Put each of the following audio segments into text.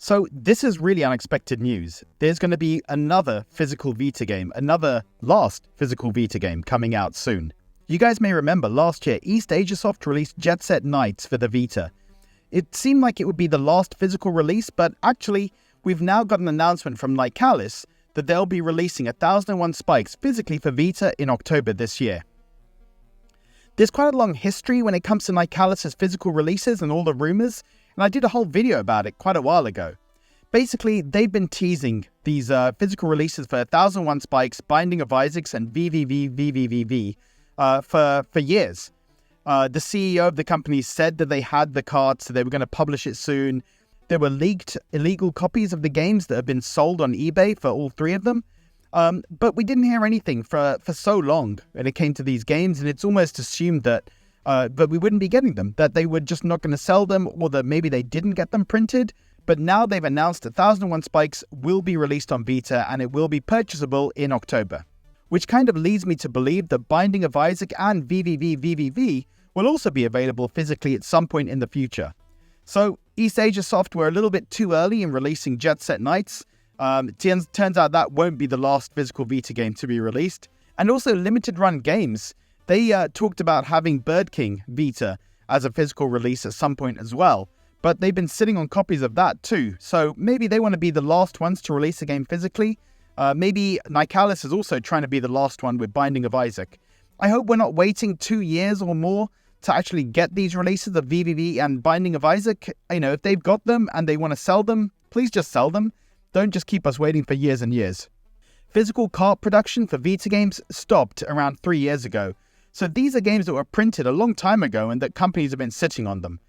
So this is really unexpected news. There's going to be another physical Vita game, another last physical Vita game coming out soon. You guys may remember last year, East Asiasoft released Jet Set Knights for the Vita. It seemed like it would be the last physical release, but actually, we've now got an announcement from Nicalis that they'll be releasing 1001 Spikes physically for Vita in October this year. There's quite a long history when it comes to Nicalis' physical releases and all the rumors, and I did a whole video about it quite a while ago. Basically, they've been teasing these physical releases for 1001 Spikes, Binding of Isaacs, and VVV for years. The CEO of the company said that they had the cards, so they were going to publish it soon. There were leaked illegal copies of the games that have been sold on eBay for all three of them. But we didn't hear anything for so long when it came to these games, and it's almost assumed that we wouldn't be getting them, that they were just not going to sell them, or that maybe they didn't get them printed. But now they've announced 1001 Spikes will be released on Vita, and it will be purchasable in October. Which kind of leads me to believe that Binding of Isaac and VVV will also be available physically at some point in the future. So East Asiasoft were a little bit too early in releasing Jet Set Knights. Turns out that won't be the last physical Vita game to be released. And also Limited Run Games, they talked about having Bird King Vita as a physical release at some point as well. But they've been sitting on copies of that too. So maybe they want to be the last ones to release a game physically. Maybe Nicalis is also trying to be the last one with Binding of Isaac. I hope we're not waiting 2 years or more to actually get these releases of VVV and Binding of Isaac. You know, if they've got them and they want to sell them, please just sell them. Don't just keep us waiting for years and years. Physical cart production for Vita games stopped around 3 years ago. So these are games that were printed a long time ago and that companies have been sitting on them.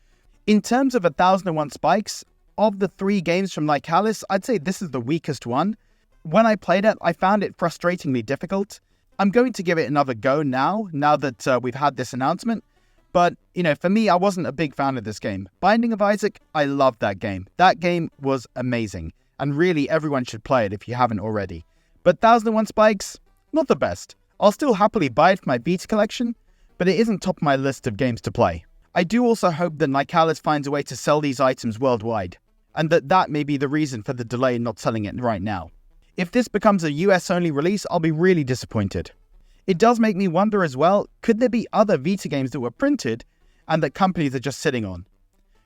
In terms of 1001 Spikes, of the 3 games from Nicalis, I'd say this is the weakest one. When I played it, I found it frustratingly difficult. I'm going to give it another go now that we've had this announcement. But, you know, for me, I wasn't a big fan of this game. Binding of Isaac, I loved that game. That game was amazing. And really, everyone should play it if you haven't already. But 1001 Spikes, not the best. I'll still happily buy it for my Vita collection, but it isn't top of my list of games to play. I do also hope that Nicalis finds a way to sell these items worldwide, and that may be the reason for the delay in not selling it right now. If this becomes a US-only release, I'll be really disappointed. It does make me wonder as well, could there be other Vita games that were printed and that companies are just sitting on?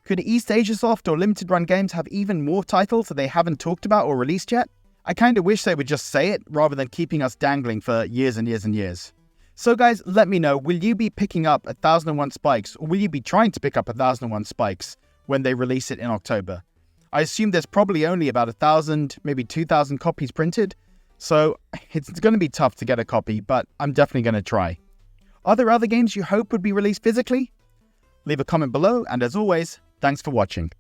Could East Asiasoft or Limited Run Games have even more titles that they haven't talked about or released yet? I kind of wish they would just say it rather than keeping us dangling for years and years and years. So guys, let me know, will you be picking up 1001 Spikes, or will you be trying to pick up 1001 Spikes when they release it in October? I assume there's probably only about 1,000, maybe 2,000 copies printed, so it's going to be tough to get a copy, but I'm definitely going to try. Are there other games you hope would be released physically? Leave a comment below, and as always, thanks for watching.